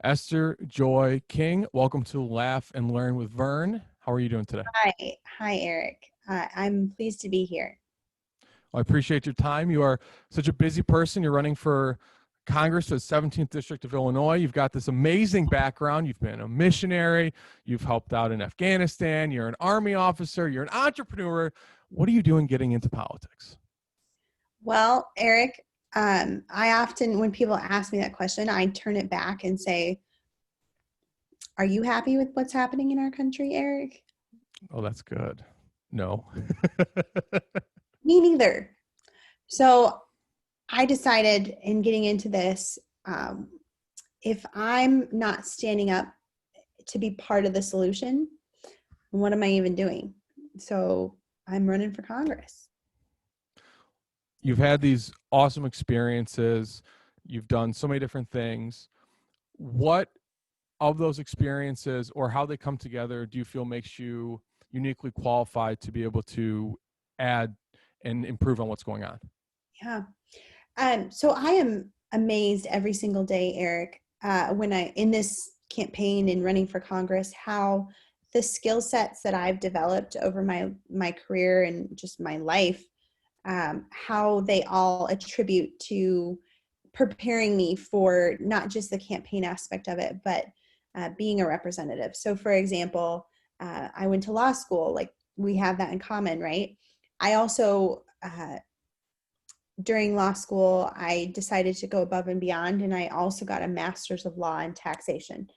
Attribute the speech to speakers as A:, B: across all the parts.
A: Esther Joy King. Welcome to Laugh and Learn with Vern. How are you doing today?
B: Hi, Eric. I'm pleased to be here.
A: Well, I appreciate your time. You are such a busy person. You're running for Congress for the 17th District of Illinois. You've got this amazing background. You've been a missionary. You've helped out in Afghanistan. You're an Army officer. You're an entrepreneur. What are you doing getting into politics?
B: Well, Eric, I often, when people ask me that question, I turn it back and say, "Are you happy with what's happening in our country, Eric?"
A: Oh, that's good. No.
B: Me neither. So I decided in getting into this, if I'm not standing up to be part of the solution, what am I even doing? So I'm running for Congress.
A: You've had these awesome experiences. You've done so many different things. What of those experiences or how they come together do you feel makes you uniquely qualified to be able to add and improve on what's going on?
B: Yeah. So I am amazed every single day, Eric, when I in this campaign and running for Congress, how the skill sets that I've developed over my career and just my life, how they all attribute to preparing me for not just the campaign aspect of it, but being a representative. So, for example, I went to law school. Like we have that in common, right? I also during law school, I decided to go above and beyond, and I also got a master's of law in taxation.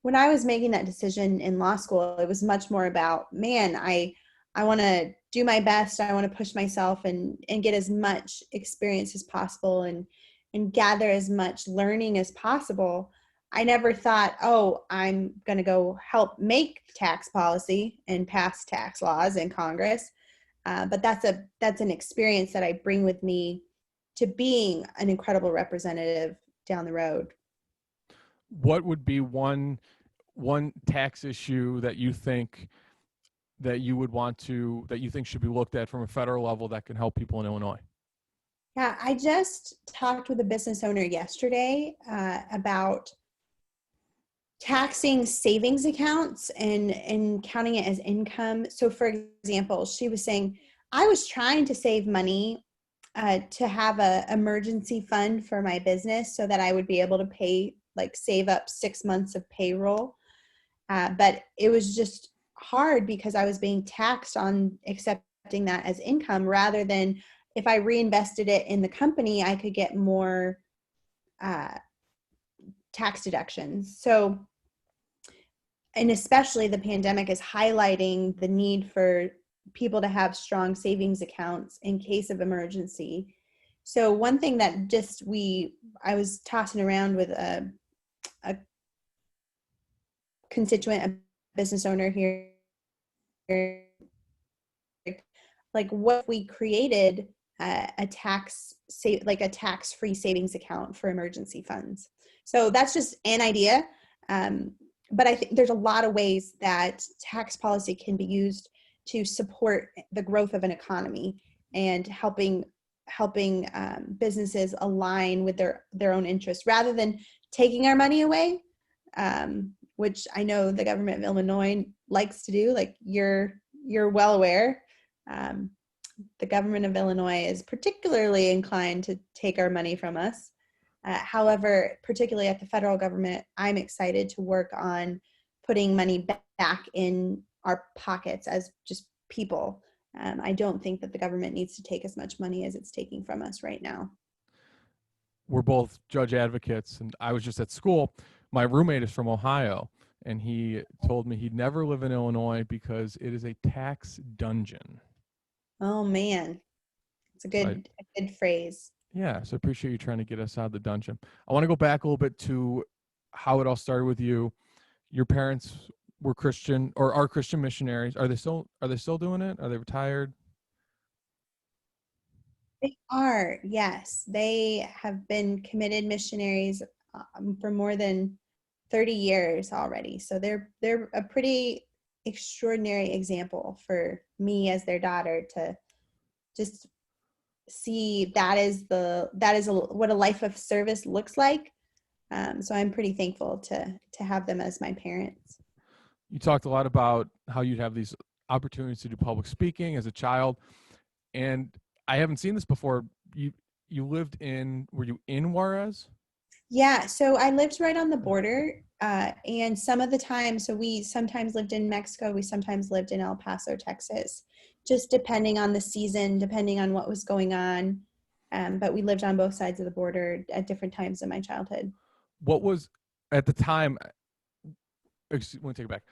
B: When I was making that decision in law school, it was much more about, man, I want to do my best. I want to push myself and get as much experience as possible and gather as much learning as possible. I never thought, oh, I'm going to go help make tax policy and pass tax laws in Congress. But that's an experience that I bring with me to being an incredible representative down the road.
A: What would be one tax issue that you think that you would want to that you think should be looked at from a federal level that can help people in Illinois?
B: Yeah, I just talked with a business owner yesterday about taxing savings accounts and counting it as income. So, for example, she was saying, I was trying to save money to have a emergency fund for my business so that I would be able to pay, like save up 6 months of payroll. But it was just hard because I was being taxed on accepting that as income rather than if I reinvested it in the company, I could get more uh, tax deductions. So, and especially the pandemic is highlighting the need for people to have strong savings accounts in case of emergency. So one thing that I was tossing around with a constituent, a business owner here, like what if we created a like a tax-free savings account for emergency funds. So that's just an idea. But I think there's a lot of ways that tax policy can be used to support the growth of an economy and helping businesses align with their own interests rather than taking our money away, which I know the government of Illinois likes to do. Like you're well aware, um, the government of Illinois is particularly inclined to take our money from us. However, particularly at the federal government, I'm excited to work on putting money back in our pockets as just people. I don't think that the government needs to take as much money as it's taking from us right now.
A: We're both judge advocates, and I was just at school. My roommate is from Ohio, and he told me he'd never live in Illinois because it is a tax dungeon.
B: Oh man, it's
A: So I,
B: a good phrase.
A: yeah, so I appreciate you trying to get us out of the dungeon. I want to go back a little bit to how it all started with you. Your parents were Christian or are Christian missionaries. Are they still doing it? Are they retired?
B: They are, yes. They have been committed missionaries for more than 30 years already. So they're a pretty extraordinary example for me as their daughter to just see what a life of service looks like. So I'm pretty thankful to have them as my parents.
A: You talked a lot about how you'd have these opportunities to do public speaking as a child, and I haven't seen this before. You lived in, were you in Juarez?
B: Yeah, so I lived right on the border, and some of the time, so we sometimes lived in Mexico, we sometimes lived in El Paso, Texas, just depending on the season, depending on what was going on. But we lived on both sides of the border at different times in my childhood.
A: What was at the time? Let me take it back.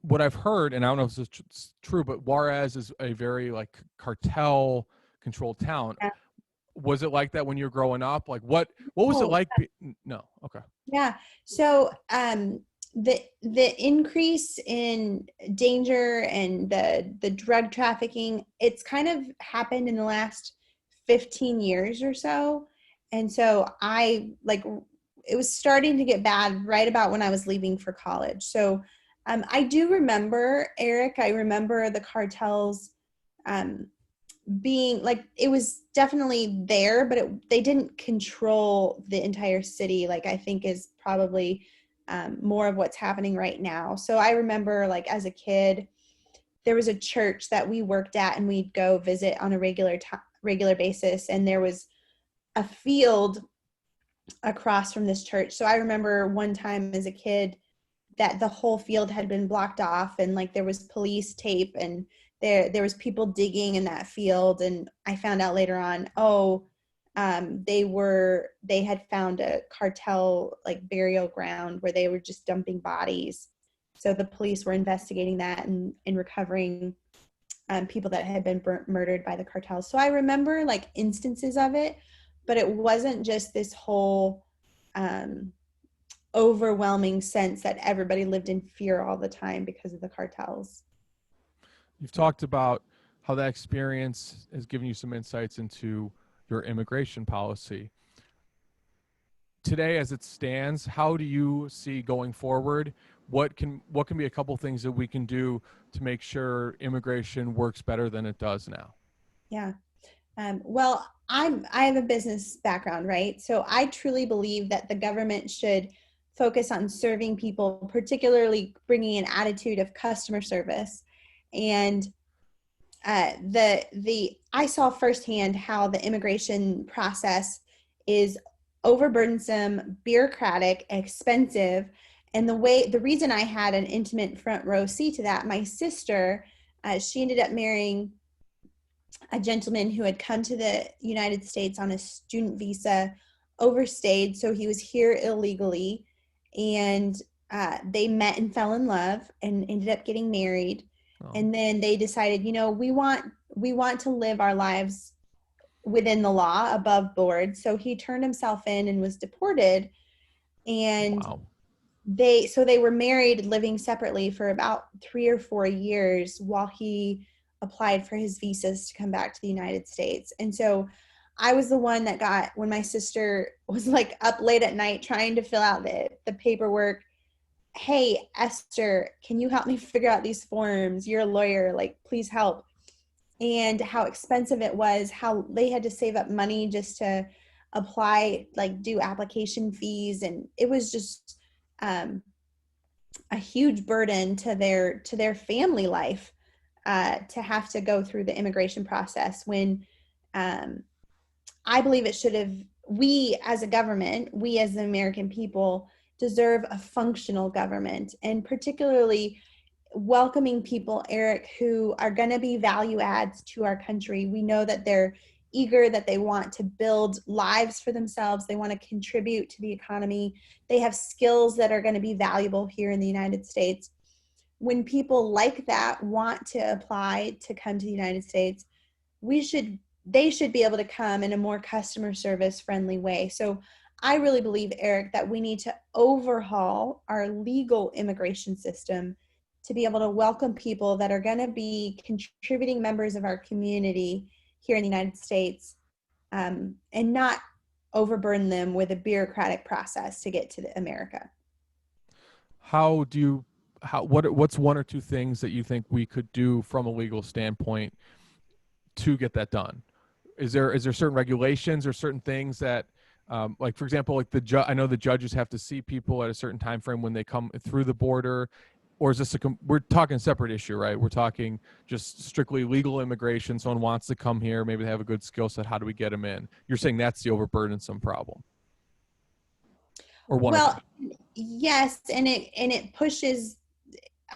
A: What I've heard, and I don't know if this is true, but Juarez is a very like cartel controlled town.
B: Yeah.
A: Was it like that when you were growing up? Like what was it
B: Oh,
A: like? No, okay.
B: yeah. So the increase in danger and the drug trafficking, it's kind of happened in the last 15 years or so. And so I like it was starting to get bad right about when I was leaving for college. So I do remember, Eric, I remember the cartels um, being like it was definitely there, but they didn't control the entire city like I think is probably more of what's happening right now. So I remember like as a kid there was a church that we worked at and we'd go visit on a regular basis, and there was a field across from this church. So I remember one time as a kid that the whole field had been blocked off, and like there was police tape, and there was people digging in that field. And I found out later on, they had found a cartel like burial ground where they were just dumping bodies. So the police were investigating that and recovering people that had been murdered by the cartels. So I remember like instances of it, but it wasn't just this whole um, overwhelming sense that everybody lived in fear all the time because of the cartels.
A: You've talked about how that experience has given you some insights into your immigration policy. Today, as it stands, how do you see going forward? What can be a couple things that we can do to make sure immigration works better than it does now?
B: Yeah. Well, I have a business background, right? So I truly believe that the government should focus on serving people, particularly bringing an attitude of customer service. And the I saw firsthand how the immigration process is overburdensome, bureaucratic, expensive, and the reason I had an intimate front row seat to that, my sister, she ended up marrying a gentleman who had come to the United States on a student visa, overstayed, so he was here illegally, and they met and fell in love and ended up getting married.
A: Oh,
B: And then they decided, we want to live our lives within the law, above board. So he turned himself in and was deported. And
A: wow.
B: they were married, living separately for about 3 or 4 years while he applied for his visas to come back to the United States. And so I was the one that got, when my sister was like up late at night trying to fill out the paperwork, hey, Esther, can you help me figure out these forms? You're a lawyer, like, please help. And how expensive it was, how they had to save up money just to apply, like do application fees. And it was just um, a huge burden to their family life, to have to go through the immigration process when um, I believe it should have, we as a government, we as the American people deserve a functional government, and particularly welcoming people, Eric, who are going to be value adds to our country. We know that they're eager, that they want to build lives for themselves. They want to contribute to the economy. They have skills that are going to be valuable here in the United States. When people like that want to apply to come to the United States, we should they should be able to come in a more customer service friendly way. So I really believe, Eric, that we need to overhaul our legal immigration system to be able to welcome people that are going to be contributing members of our community here in the United States, and not overburden them with a bureaucratic process to get to America.
A: How do you what's one or two things that you think we could do from a legal standpoint to get that done? Is there certain regulations or certain things that Like for example, like I know the judges have to see people at a certain time frame when they come through the border, or is this we're talking a separate issue, right? We're talking just strictly legal immigration. Someone wants to come here, maybe they have a good skill set. How do we get them in? You're saying that's the overburdensome problem, or one of
B: Well,
A: them.
B: yes, and it pushes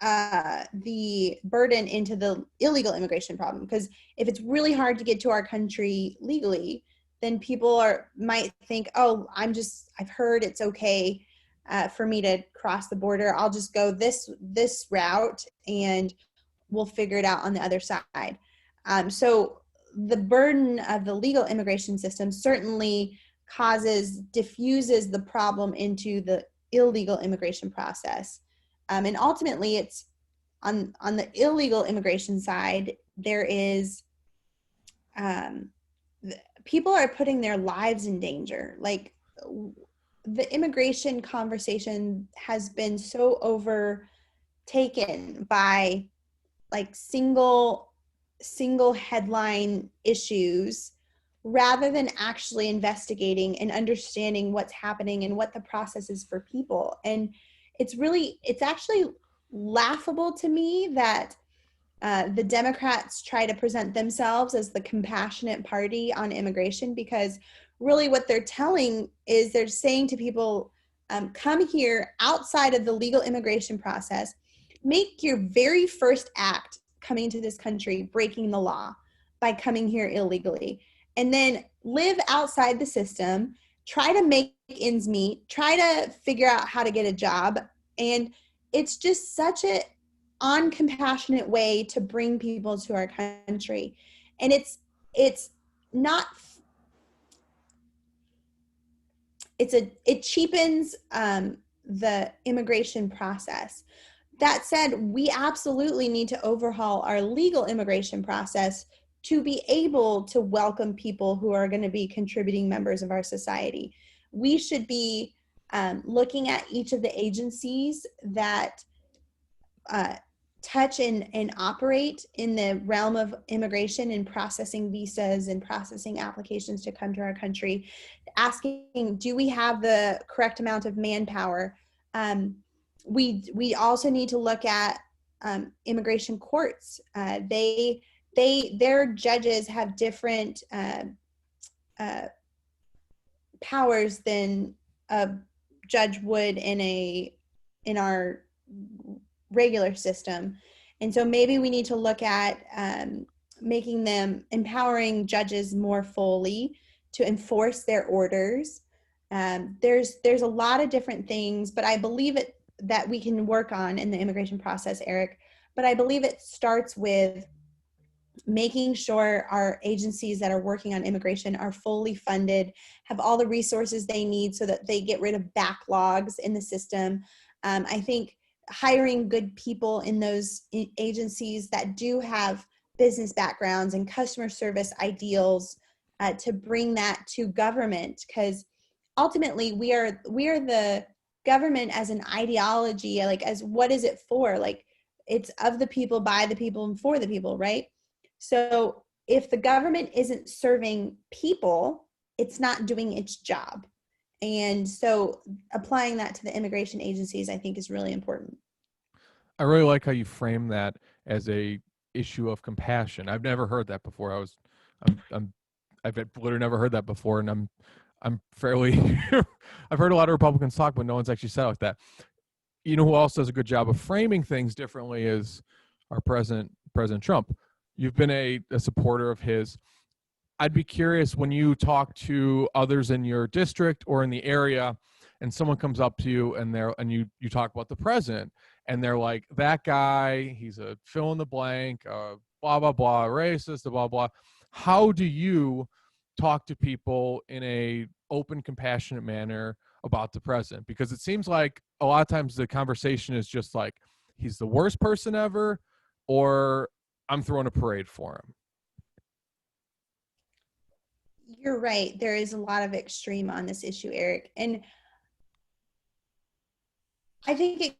B: the burden into the illegal immigration problem, because if it's really hard to get to our country legally, then people might think, oh, I've heard it's okay for me to cross the border. I'll just go this route and we'll figure it out on the other side. So the burden of the legal immigration system certainly diffuses the problem into the illegal immigration process. And ultimately, it's on the illegal immigration side, there is um, people are putting their lives in danger. Like, the immigration conversation has been so overtaken by like single headline issues, rather than actually investigating and understanding what's happening and what the process is for people. And it's actually laughable to me that the Democrats try to present themselves as the compassionate party on immigration, because really what they're saying to people, come here outside of the legal immigration process, make your very first act coming to this country breaking the law by coming here illegally, and then live outside the system, try to make ends meet, try to figure out how to get a job. And it's just such a uncompassionate way to bring people to our country. And it's not it cheapens the immigration process. That said, we absolutely need to overhaul our legal immigration process to be able to welcome people who are going to be contributing members of our society. We should be looking at each of the agencies that uh, touch and operate in the realm of immigration and processing visas and processing applications to come to our country, asking, do we have the correct amount of manpower? We also need to look at immigration courts. Their judges have different uh, powers than a judge would in our regular system. And so maybe we need to look at empowering judges more fully to enforce their orders. There's a lot of different things, but I believe that we can work on in the immigration process, Eric. But I believe it starts with making sure our agencies that are working on immigration are fully funded, have all the resources they need so that they get rid of backlogs in the system. I think hiring good people in those agencies that do have business backgrounds and customer service ideals to bring that to government, because ultimately we are the government as an ideology. Like, as what is it for? Like, it's of the people, by the people, and for the people, right? So if the government isn't serving people, it's not doing its job. And so applying that to the immigration agencies, I think, is really important.
A: I really like how you frame that as a issue of compassion. I've never heard that before. I'm I've literally never heard that before, and I'm fairly I've heard a lot of Republicans talk, but no one's actually said it like that. You know who else does a good job of framing things differently is our President Trump. You've been a supporter of his. I'd be curious, when you talk to others in your district or in the area, and someone comes up to you and you talk about the president, and they're like, that guy, he's a fill in the blank, blah blah blah, racist, blah blah. How do you talk to people in a open, compassionate manner about the president? Because it seems like a lot of times the conversation is just like, he's the worst person ever, or I'm throwing a parade for him.
B: You're right. There is a lot of extreme on this issue, Eric. And I think it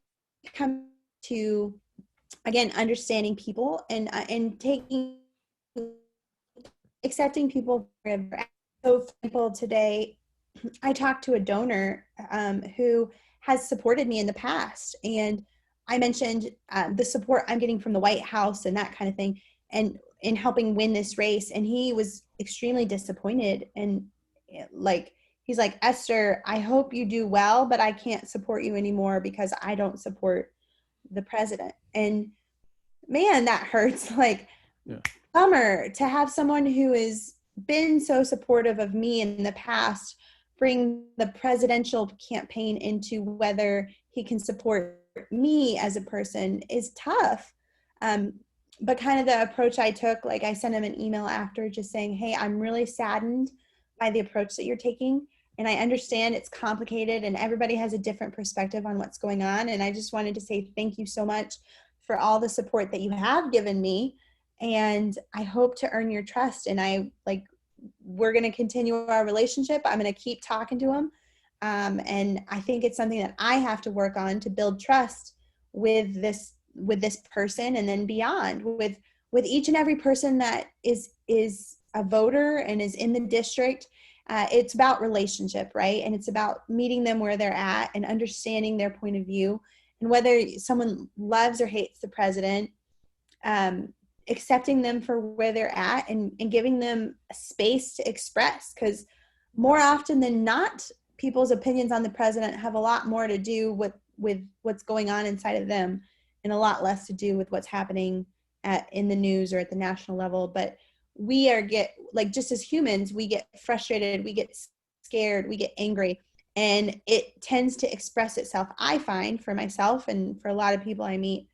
B: comes to, again, understanding people and accepting people. So people today, I talked to a donor who has supported me in the past, and I mentioned the support I'm getting from the White House and that kind of thing, and in helping win this race. And he was extremely disappointed, and like he's like, Esther, I hope you do well, but I can't support you anymore because I don't support the president. And man, that hurts. Like,
A: Yeah.
B: bummer to have someone who has been so supportive of me in the past bring the presidential campaign into whether he can support me as a person is tough. Um, but kind of the approach I took, like I sent him an email after just saying, hey, I'm really saddened by the approach that you're taking. And I understand it's complicated and everybody has a different perspective on what's going on. And I just wanted to say thank you so much for all the support that you have given me. And I hope to earn your trust. And we're going to continue our relationship. I'm going to keep talking to him. And I think it's something that I have to work on to build trust with this person, and then beyond with each and every person that is a voter and is in the district. It's about relationship, right? And it's about meeting them where they're at and understanding their point of view. And whether someone loves or hates the president, accepting them for where they're at, and giving them a space to express. Because more often than not, people's opinions on the president have a lot more to do with what's going on inside of them, and a lot less to do with what's happening in the news or at the national level. But we just as humans, we get frustrated, we get scared, we get angry, and it tends to express itself. I find for myself and for a lot of people I meet,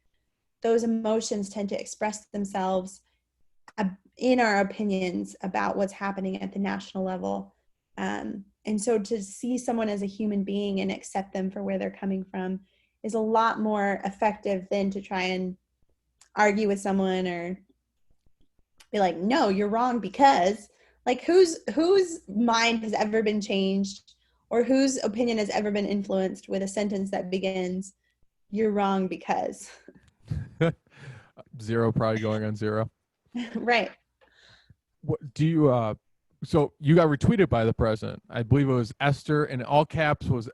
B: those emotions tend to express themselves in our opinions about what's happening at the national level. And so to see someone as a human being and accept them for where they're coming from is a lot more effective than to try and argue with someone or be like, no, you're wrong because, like, whose mind has ever been changed or whose opinion has ever been influenced with a sentence that begins, you're wrong because.
A: Zero, probably going on zero.
B: Right.
A: What do you so you got retweeted by the president. I believe it was Esther, in all caps was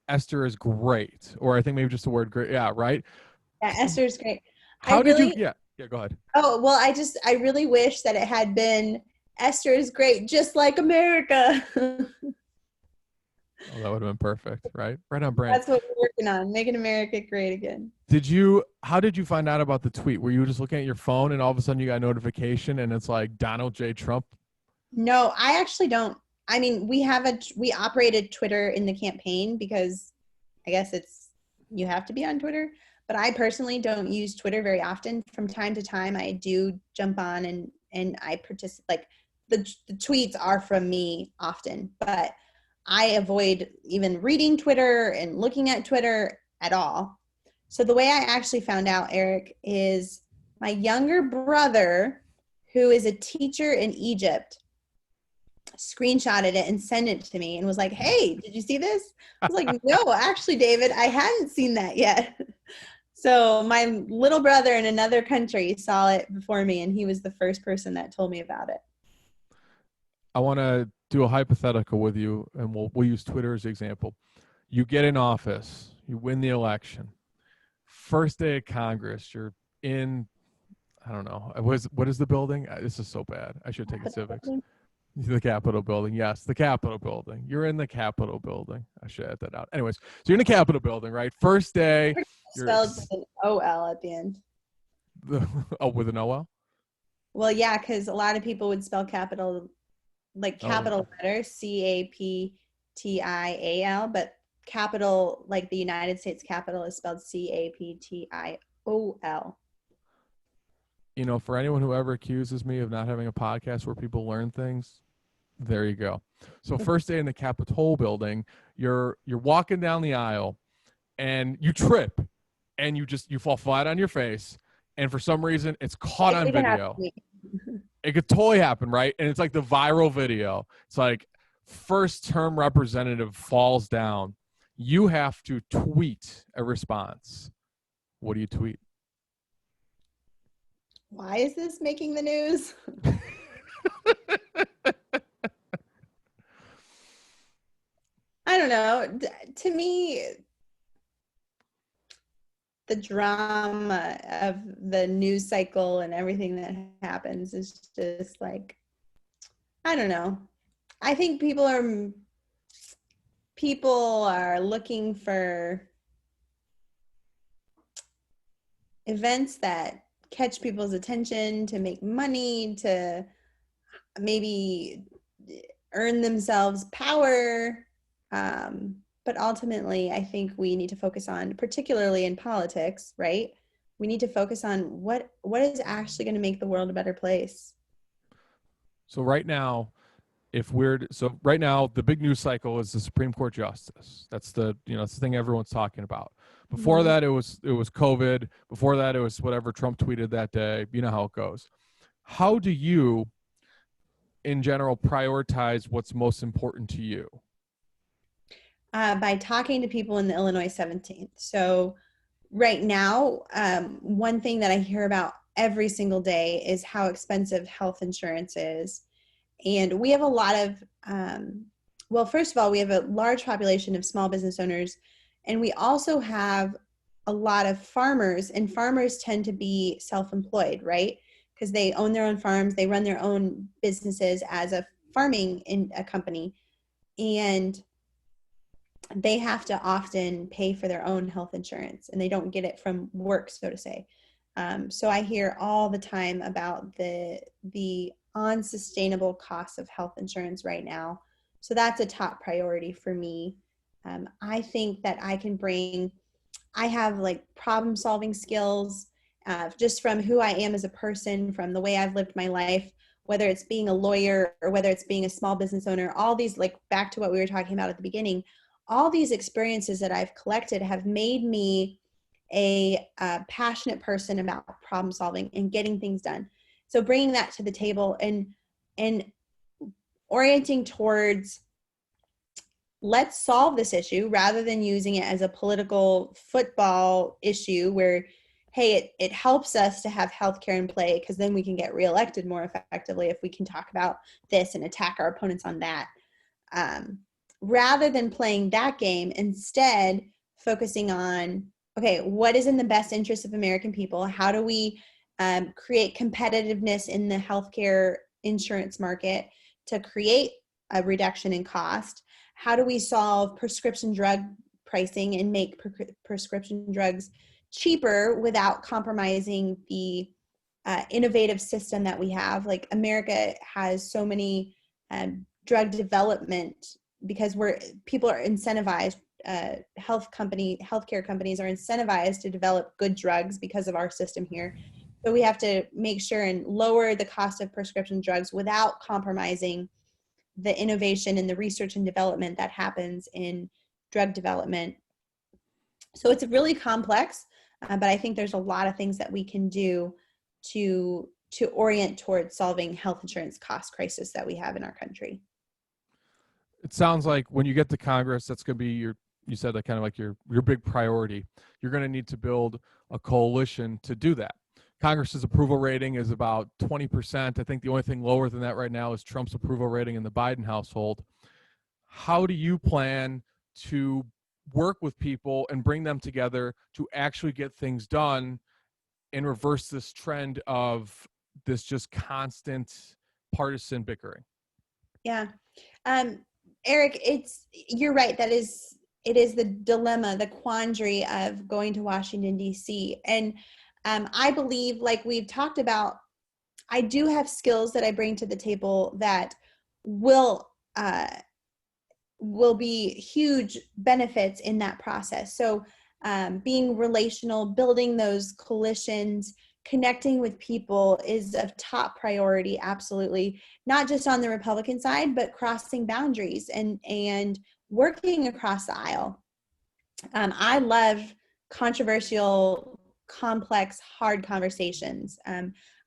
A: Esther is great, or I think maybe just the word great. Yeah, right.
B: Yeah, Esther's great. I
A: How did you?
B: really,
A: Yeah, go ahead.
B: oh, well, I really wish that it had been Esther is great, just like America.
A: Oh, that would have been perfect, right? Right on brand.
B: That's what we're working on, making America great again.
A: How did you find out about the tweet? Were you just looking at your phone and all of a sudden you got a notification and it's like Donald J. Trump?
B: No, I actually don't. I mean, we operated Twitter in the campaign because I guess you have to be on Twitter, but I personally don't use Twitter very often. From time to time, I do jump on and I participate. Like the tweets are from me often, but I avoid even reading Twitter and looking at Twitter at all. So the way I actually found out, Eric, is my younger brother, who is a teacher in Egypt, screenshotted it and sent it to me and was like, hey, did you see this? I was like, no, actually, David, I hadn't seen that yet. So my little brother in another country saw it before me, and he was the first person that told me about it.
A: I want to do a hypothetical with you, and we'll use Twitter as an example. You get in office, you win the election. First day of Congress, you're in, I don't know, what is the building? This is so bad. I should take a civics. The Capitol building. Yes, the Capitol building. You're in the Capitol building. I should add that out. Anyways, so you're in the Capitol building, right? First day. You're
B: spelled with an OL at the end.
A: with an OL?
B: Well, yeah, because a lot of people would spell capital, like capital letter, CAPITAL, but capital, like the United States Capitol, is spelled CAPTIOL.
A: You know, for anyone who ever accuses me of not having a podcast where people learn things, there you go. So first day in the Capitol building, you're walking down the aisle and you trip and you fall flat on your face, and for some reason it's caught on video. It could totally happen, right? And it's like the viral video. It's like first term representative falls down. You have to tweet a response. What do you tweet?
B: Why is this making the news? I don't know. To me, the drama of the news cycle and everything that happens is just like, I don't know. I think people are looking for events that catch people's attention, to make money, to maybe earn themselves power. But ultimately, I think we need to focus on, particularly in politics, right? We need to focus on what is actually going to make the world a better place.
A: So right now, right now the big news cycle is the Supreme Court justice. That's the that's the thing everyone's talking about. Before
B: Mm-hmm.
A: that, it was COVID. Before that, it was whatever Trump tweeted that day. You know how it goes. How do you, in general, prioritize what's most important to you?
B: By talking to people in the Illinois 17th. So right now, one thing that I hear about every single day is how expensive health insurance is. And we have a lot of, well, first of all, we have a large population of small business owners, and we also have a lot of farmers, and farmers tend to be self-employed, right? Because they own their own farms, they run their own businesses as a farming in a company, and they have to often pay for their own health insurance, and they don't get it from work, so to say. So I hear all the time about the unsustainable costs of health insurance right now. So that's a top priority for me. I think that I have like problem solving skills, just from who I am as a person, from the way I've lived my life, whether it's being a lawyer or whether it's being a small business owner. All these, like back to what we were talking about at the beginning, all these experiences that I've collected have made me a passionate person about problem solving and getting things done. So bringing that to the table and orienting towards, let's solve this issue rather than using it as a political football issue where, hey, it helps us to have healthcare in play because then we can get reelected more effectively if we can talk about this and attack our opponents on that. um, Rather than playing that game, instead focusing on, okay, what is in the best interest of American people? How do we create competitiveness in the healthcare insurance market to create a reduction in cost? How do we solve prescription drug pricing and make prescription drugs cheaper without compromising the innovative system that we have? Like, America has so many drug development because people are incentivized. Healthcare companies are incentivized to develop good drugs because of our system here. So we have to make sure and lower the cost of prescription drugs without compromising the innovation and the research and development that happens in drug development. So it's really complex, but I think there's a lot of things that we can do to orient towards solving health insurance cost crisis that we have in our country.
A: It sounds like when you get to Congress, that's going to be you said that kind of like your big priority. You're going to need to build a coalition to do that. Congress's approval rating is about 20%. I think the only thing lower than that right now is Trump's approval rating in the Biden household. How do you plan to work with people and bring them together to actually get things done and reverse this trend of this just constant partisan bickering?
B: Yeah. Um, Eric, you're right. It is the dilemma, the quandary of going to Washington, D.C. And I believe, like we've talked about, I do have skills that I bring to the table that will uh, will be huge benefits in that process. So being relational, building those coalitions, connecting with people is of top priority, absolutely. Not just on the Republican side, but crossing boundaries and working across the aisle. I love controversial, complex, hard conversations.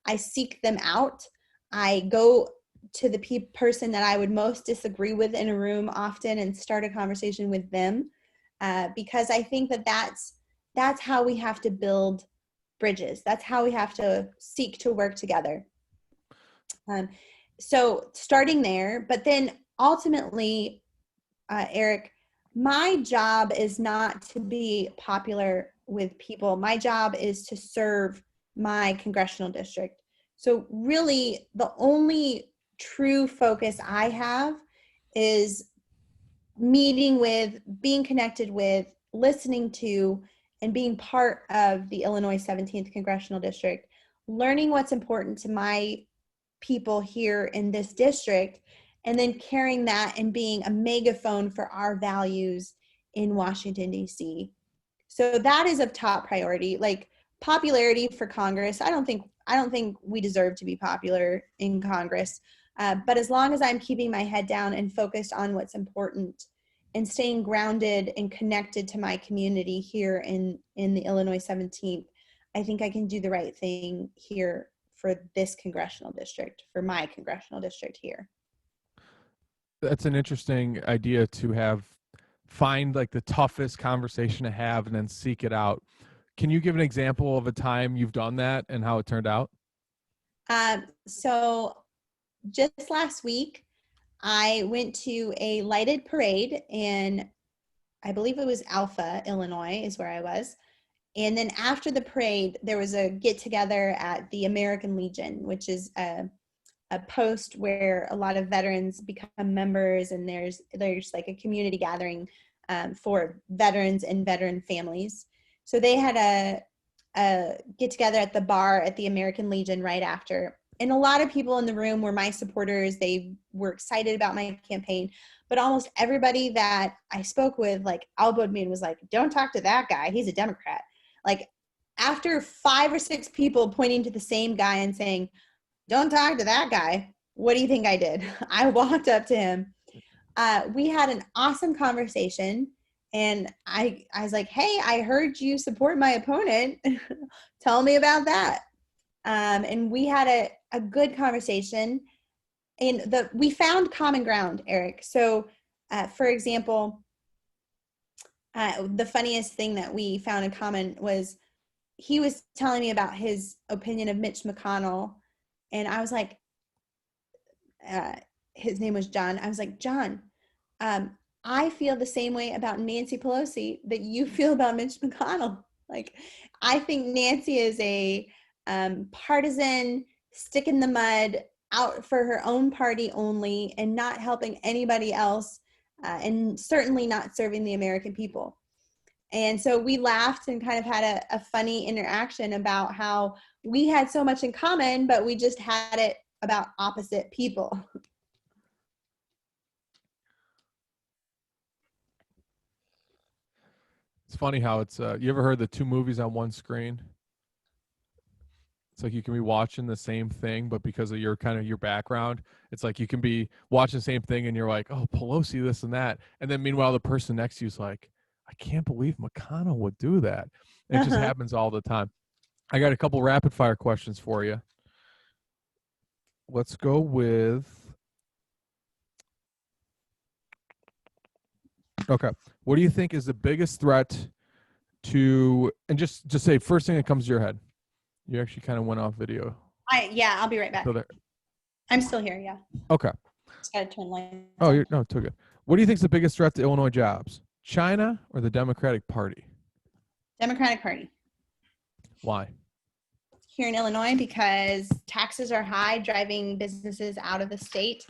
B: I seek them out. I go to the person that I would most disagree with in a room often and start a conversation with them, because I think that that's how we have to build bridges. That's how we have to seek to work together. So starting there, but then ultimately, Eric, my job is not to be popular with people. My job is to serve my congressional district. So really the only true focus I have is meeting with, being connected with, listening to, and being part of the Illinois 17th Congressional District, learning what's important to my people here in this district, and then carrying that and being a megaphone for our values in Washington, D.C. So that is of top priority. Like popularity for Congress, I don't think we deserve to be popular in Congress. But as long as I'm keeping my head down and focused on what's important and staying grounded and connected to my community here in the Illinois 17th, I think I can do the right thing here for this congressional district, for my congressional district here.
A: That's an interesting idea to have, find like the toughest conversation to have and then seek it out. Can you give an example of a time you've done that and how it turned out?
B: So just last week, I went to a lighted parade in, I believe it was Alpha, Illinois, is where I was. And then after the parade, there was a get together at the American Legion, which is a post where a lot of veterans become members, and there's like a community gathering for veterans and veteran families. So they had a get together at the bar at the American Legion right after. And a lot of people in the room were my supporters. They were excited about my campaign, but almost everybody that I spoke with like elbowed me and was like, don't talk to that guy. He's a Democrat. Like after 5 or 6 people pointing to the same guy and saying, don't talk to that guy, what do you think I did? I walked up to him. We had an awesome conversation. And I was like, hey, I heard you support my opponent. Tell me about that. And we had a good conversation. And we found common ground, Eric. So, for example, the funniest thing that we found in common was he was telling me about his opinion of Mitch McConnell. And I was like, his name was John. I was like, John, I feel the same way about Nancy Pelosi that you feel about Mitch McConnell. Like, I think Nancy is a partisan, stick in the mud, out for her own party only, and not helping anybody else, and certainly not serving the American people. And so we laughed and kind of had a funny interaction about how we had so much in common, but we just had it about opposite people.
A: It's funny how it's, you ever heard the 2 movies on one screen? It's like you can be watching the same thing, but because of your kind of your background, it's like you can be watching the same thing and you're like, oh, Pelosi, this and that. And then meanwhile, the person next to you is like, I can't believe McConnell would do that. And it just
B: Uh-huh.
A: happens all the time. I got a couple rapid fire questions for you. Let's go with, okay. What do you think is the biggest threat to, and just say first thing that comes to your head. You actually kind of went off video.
B: Yeah, I'll be right back.
A: So there.
B: I'm still here. Yeah.
A: Okay.
B: Just gotta turn lights
A: Oh,
B: on.
A: you're no, too good. What do you think is the biggest threat to Illinois jobs? China or the Democratic Party?
B: Democratic Party
A: Why?
B: here in Illinois because taxes are high, driving businesses out of the state.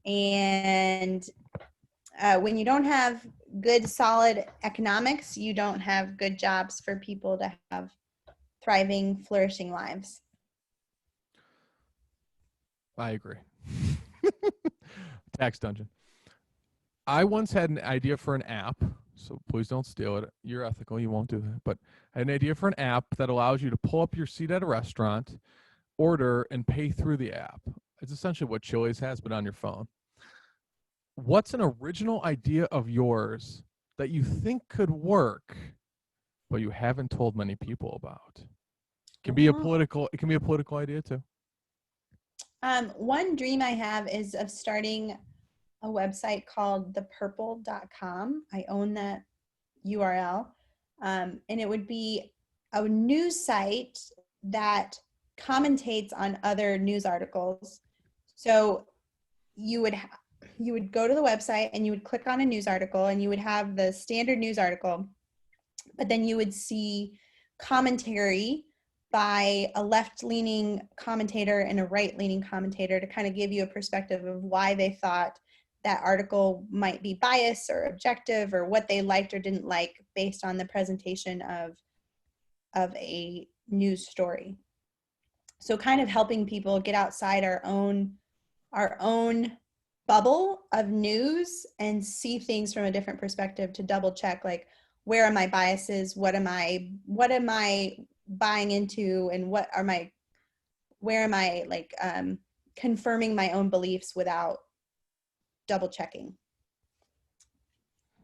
B: And when you don't have good, solid economics, you don't have good jobs for people to have thriving, flourishing lives.
A: I agree. Tax dungeon. I once had an idea for an app, so please don't steal it. You're ethical, you won't do that. But I had an idea for an app that allows you to pull up your seat at a restaurant, order, and pay through the app. It's essentially what Chili's has, but on your phone. What's an original idea of yours that you think could work, but you haven't told many people about? It can be a political idea too.
B: One dream I have is of starting a website called thepurple.com. I own that URL. And it would be a news site that commentates on other news articles. So you would you would go to the website and you would click on a news article, and you would have the standard news article, but then you would see commentary by a left-leaning commentator and a right-leaning commentator to kind of give you a perspective of why they thought that article might be biased or objective, or what they liked or didn't like based on the presentation of a news story. So kind of helping people get outside our own bubble of news and see things from a different perspective, to double check, like, where are my biases, what am I buying into, and where am I like confirming my own beliefs without double checking.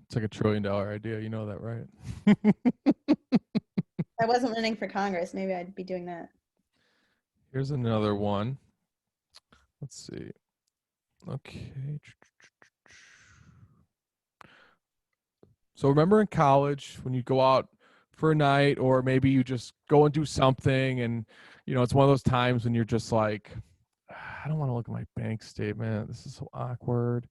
A: It's like $1 trillion idea. You know that, right?
B: If I wasn't running for Congress, maybe I'd be doing that.
A: Here's another one. Let's see. Okay. So remember in college when you go out for a night, or maybe you just go and do something, and it's one of those times when you're just like, I don't want to look at my bank statement. This is so awkward.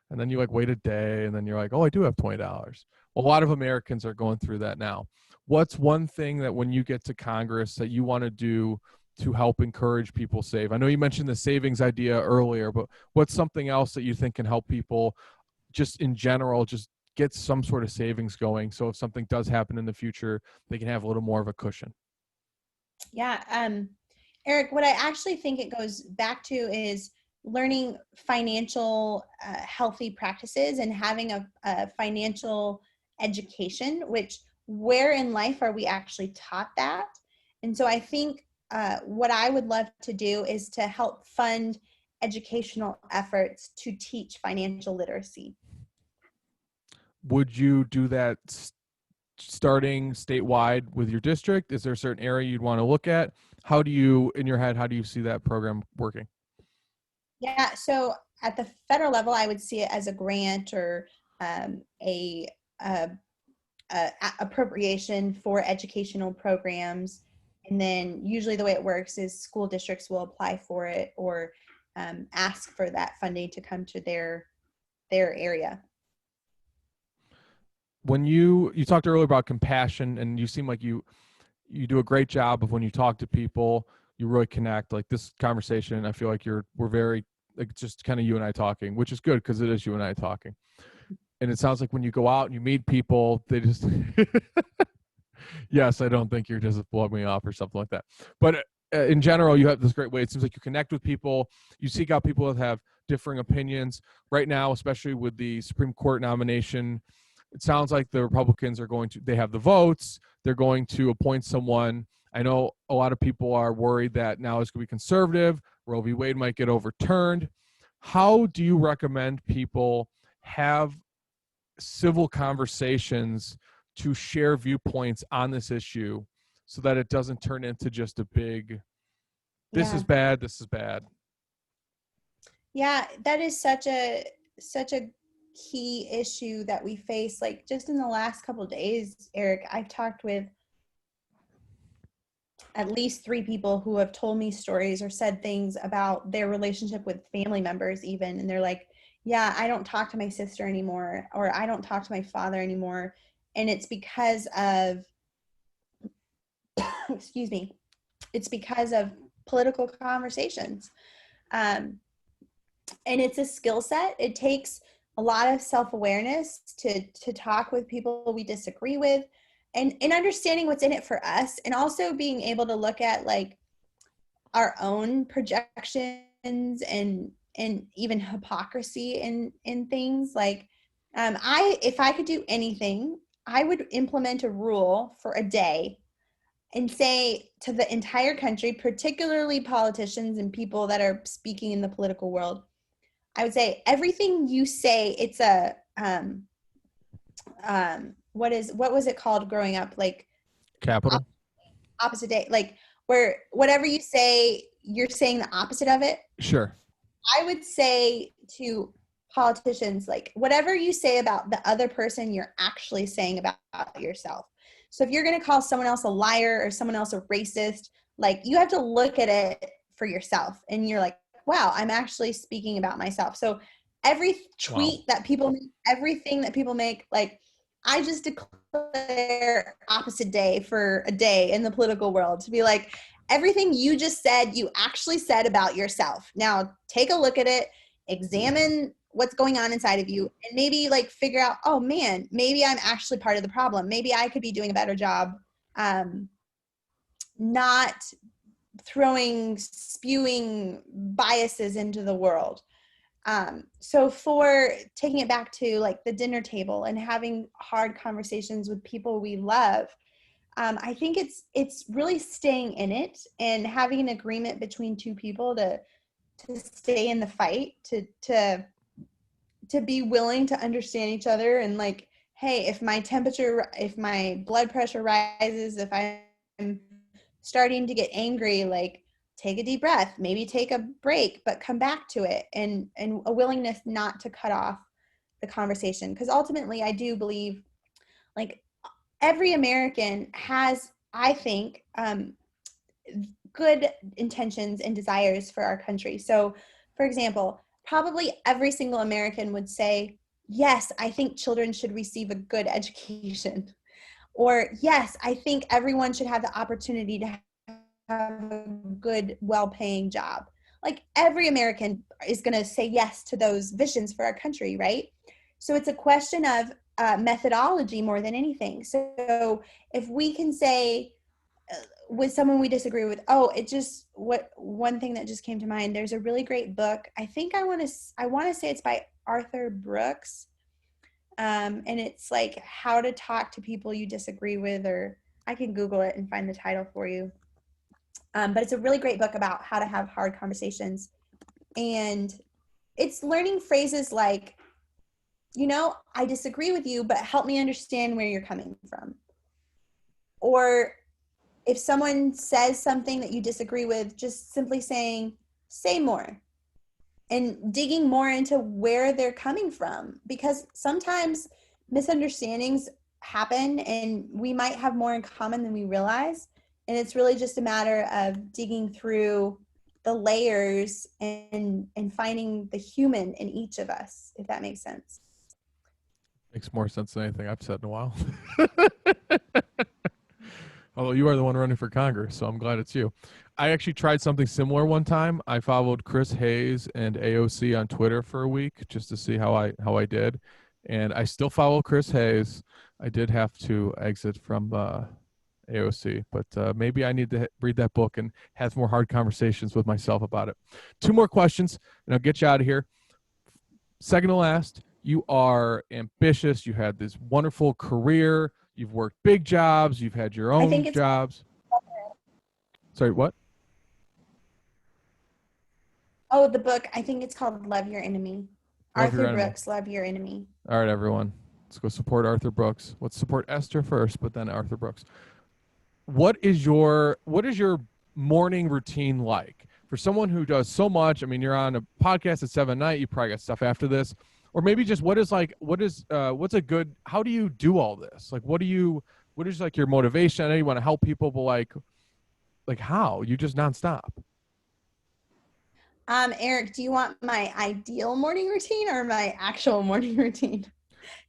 A: And then you like wait a day, and then you're like, oh, I do have $20. Well, a lot of Americans are going through that now. What's one thing that when you get to Congress that you want to do to help encourage people save? I know you mentioned the savings idea earlier, but what's something else that you think can help people just in general, just get some sort of savings going, so if something does happen in the future, they can have a little more of a cushion?
B: Yeah. Eric, what I actually think it goes back to is learning financial healthy practices and having a financial education, which where in life are we actually taught that? And so I think what I would love to do is to help fund educational efforts to teach financial literacy.
A: Would you do that starting statewide with your district? Is there a certain area you'd want to look at? How do you, in your head, how do you see that program working?
B: Yeah, so at the federal level, I would see it as a grant or a appropriation for educational programs. And then usually the way it works is school districts will apply for it, or ask for that funding to come to their area.
A: When you talked earlier about compassion, and you seem like you do a great job of when you talk to people, you really connect. Like this conversation, I feel like we're very, like, just kind of you and I talking, which is good because it is you and I talking. And it sounds like when you go out and you meet people, they just yes, I don't think you're just blowing me off or something like that. But in general, you have this great way. It seems like you connect with people. You seek out people that have differing opinions. Right now, especially with the Supreme Court nomination, it sounds like the Republicans they have the votes. They're going to appoint someone. I know a lot of people are worried that now it's going to be conservative. Roe v. Wade might get overturned. How do you recommend people have civil conversations to share viewpoints on this issue so that it doesn't turn into just a big, this is bad, this is bad?
B: Yeah, that is such a key issue that we face. Like just in the last couple of days, Eric, I've talked with at least 3 people who have told me stories or said things about their relationship with family members even. And they're like, yeah, I don't talk to my sister anymore, or I don't talk to my father anymore. And it's because of, excuse me, it's because of political conversations. And it's a skill set. It takes a lot of self-awareness to talk with people we disagree with, and understanding what's in it for us, and also being able to look at like our own projections and even hypocrisy in things. Like if I could do anything, I would implement a rule for a day and say to the entire country, particularly politicians and people that are speaking in the political world, I would say everything you say, it's a what was it called growing up? Like
A: Capital?
B: opposite day, like where whatever you say, you're saying the opposite of it.
A: Sure.
B: I would say to politicians, like whatever you say about the other person, you're actually saying about yourself. So if you're going to call someone else a liar or someone else a racist, like you have to look at it for yourself, and you're like, wow, I'm actually speaking about myself. So Every
A: Wow.
B: tweet that people make, everything that people make, like I just declare opposite day for a day in the political world to be like, everything you just said, you actually said about yourself. Now take a look at it, examine what's going on inside of you, and maybe like figure out, oh man, maybe I'm actually part of the problem. Maybe I could be doing a better job, not spewing biases into the world. So for taking it back to like the dinner table and having hard conversations with people we love, I think it's really staying in it and having an agreement between two people to stay in the fight, to be willing to understand each other, and like, hey, if my blood pressure rises, if I'm starting to get angry, like take a deep breath, maybe take a break, but come back to it, and a willingness not to cut off the conversation. Because ultimately I do believe like every American has, I think, good intentions and desires for our country. So for example, probably every single American would say, yes, I think children should receive a good education. Or yes, I think everyone should have the opportunity to have a good, well-paying job. Like every American is going to say yes to those visions for our country, right? So it's a question of methodology more than anything. So if we can say with someone we disagree with, oh, it just what one thing that just came to mind. There's a really great book. I think I want to say it's by Arthur Brooks, and it's like how to talk to people you disagree with, or I can Google it and find the title for you. But it's a really great book about how to have hard conversations. And it's learning phrases like, I disagree with you, but help me understand where you're coming from. Or if someone says something that you disagree with, just simply saying, say more, and digging more into where they're coming from. Because sometimes misunderstandings happen and we might have more in common than we realize. And it's really just a matter of digging through the layers and finding the human in each of us, if that makes sense.
A: Makes more sense than anything I've said in a while. Although you are the one running for Congress, so I'm glad it's you. I actually tried something similar one time. I followed Chris Hayes and AOC on Twitter for a week just to see how I did, and I still follow Chris Hayes. I did have to exit from AOC, but maybe I need to read that book and have more hard conversations with myself about it. Two more questions, and I'll get you out of here. Second to last, you are ambitious. You had this wonderful career. You've worked big jobs. You've had your
B: I
A: own
B: think it's
A: jobs. Sorry, what?
B: Oh, the book, I think it's called Love Your Enemy.
A: Love your
B: Arthur
A: enemy.
B: Brooks, Love Your Enemy.
A: All right, everyone. Let's go support Arthur Brooks. Let's support Esther first, but then Arthur Brooks. What is your morning routine like? For someone who does so much, I mean, you're on a podcast at 7 at night, you probably got stuff after this. Or maybe just what's a good, how do you do all this? Like, what is like your motivation? I know you want to help people, but like how? You just nonstop.
B: Eric, do you want my ideal morning routine or my actual morning routine?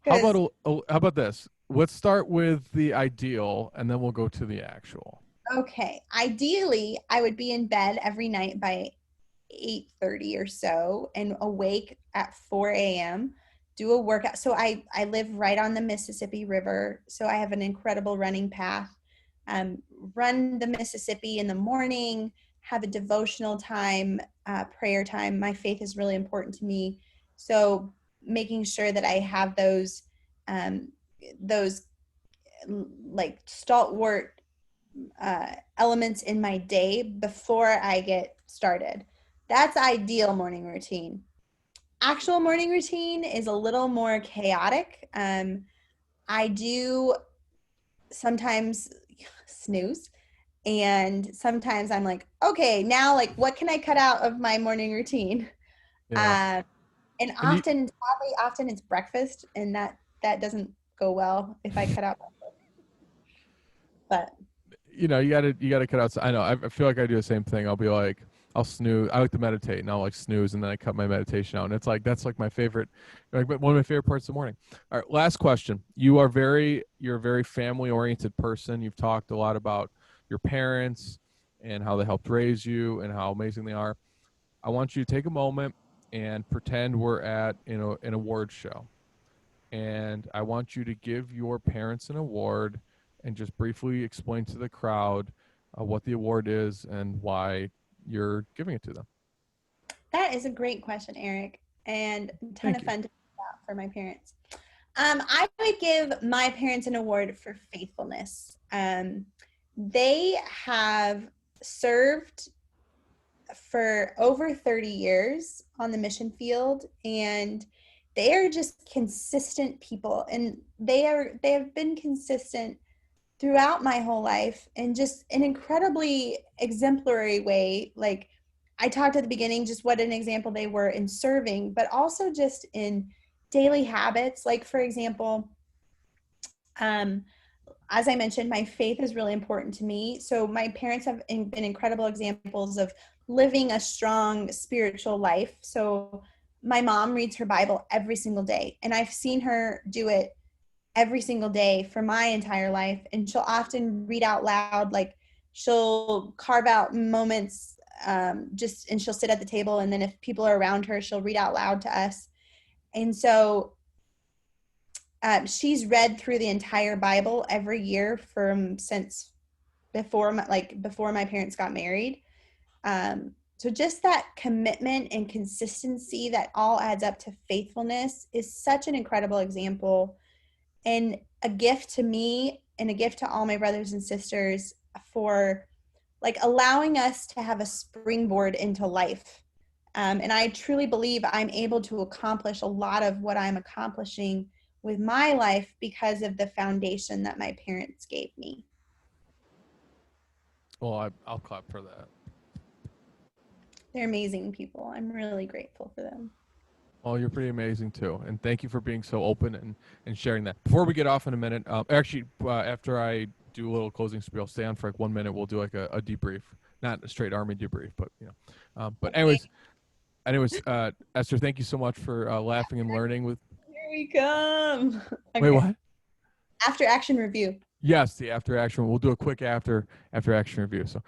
A: How
B: Because,
A: about how about this? Let's start with the ideal, and then we'll go to the actual.
B: okay, ideally, I would be in bed every night by 8:30 or so and awake at 4 a.m., do a workout. So I live right on the Mississippi River, so I have an incredible running path. Um, Run the Mississippi in the morning, have a devotional time, prayer time. My faith is really important to me. So making sure that I have um, those like stalwart elements in my day before I get started. That's ideal morning routine. Actual morning routine is a little more chaotic. I do sometimes snooze, and sometimes I'm like, okay, now like what can I cut out of my morning routine?
A: Yeah.
B: Um, and
A: And
B: often it's breakfast, and that doesn't go well if I cut out. But
A: you gotta cut out. I know. I feel like I do the same thing. I'll be like, I'll snooze. I like to meditate, and I'll like snooze, and then I cut my meditation out, and it's like that's like my favorite, like one of my favorite parts of the morning. All right, last question. You're a very family oriented person. You've talked a lot about your parents and how they helped raise you and how amazing they are. I want you to take a moment and pretend we're at an award show, and I want you to give your parents an award and just briefly explain to the crowd what the award is and why you're giving it to them.
B: That is a great question, Eric, and a ton
A: Thank
B: of
A: you.
B: fun to think about for my parents. I would give my parents an award for faithfulness. They have served for over 30 years on the mission field, and they are just consistent people, and they have been consistent throughout my whole life in just an incredibly exemplary way. Like I talked at the beginning, just what an example they were in serving, but also just in daily habits. Like, for example, um, as I mentioned, my faith is really important to me. So my parents have been incredible examples of living a strong spiritual life. So my mom reads her Bible every single day, and I've seen her do it every single day for my entire life. And she'll often read out loud, like she'll carve out moments, just, and she'll sit at the table. And then if people are around her, she'll read out loud to us. And so she's read through the entire Bible every year from since before my parents got married. So just that commitment and consistency that all adds up to faithfulness is such an incredible example, and a gift to me and a gift to all my brothers and sisters for like allowing us to have a springboard into life. And I truly believe I'm able to accomplish a lot of what I'm accomplishing with my life because of the foundation that my parents gave me.
A: Well, I'll clap for that.
B: They're amazing people. I'm really grateful for them.
A: Well, you're pretty amazing too, and thank you for being so open and sharing that. Before we get off in a minute, actually, after I do a little closing spiel, stay on for like 1 minute. We'll do like a debrief, not a straight army debrief, but But
B: Okay,
A: anyways, Esther, thank you so much for laughing and learning with.
B: here we come.
A: Wait,
B: Okay,
A: what?
B: after action review.
A: Yes, the after action. We'll do a quick after action review. So,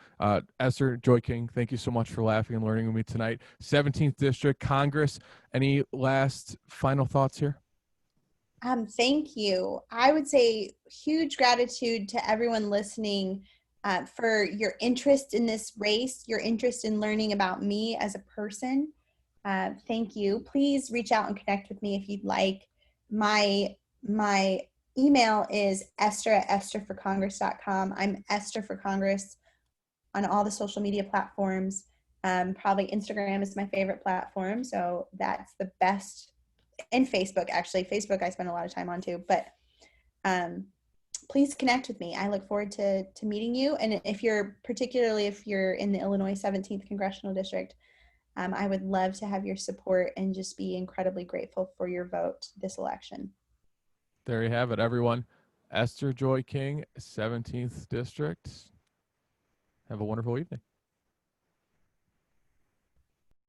A: Esther Joy King, thank you so much for laughing and learning with me tonight. 17th District Congress. Any last final thoughts here?
B: Thank you. I would say huge gratitude to everyone listening for your interest in this race, your interest in learning about me as a person. Thank you. Please reach out and connect with me if you'd like. My email is esther@estherforcongress.com. I'm Esther for Congress on all the social media platforms. Probably Instagram is my favorite platform, so that's the best. And Facebook, actually. Facebook I spend a lot of time on too. But um, please connect with me. I look forward to meeting you. And particularly if you're in the Illinois 17th Congressional District, I would love to have your support and just be incredibly grateful for your vote this election.
A: There you have it, everyone. Esther Joy King, 17th District. Have a wonderful evening.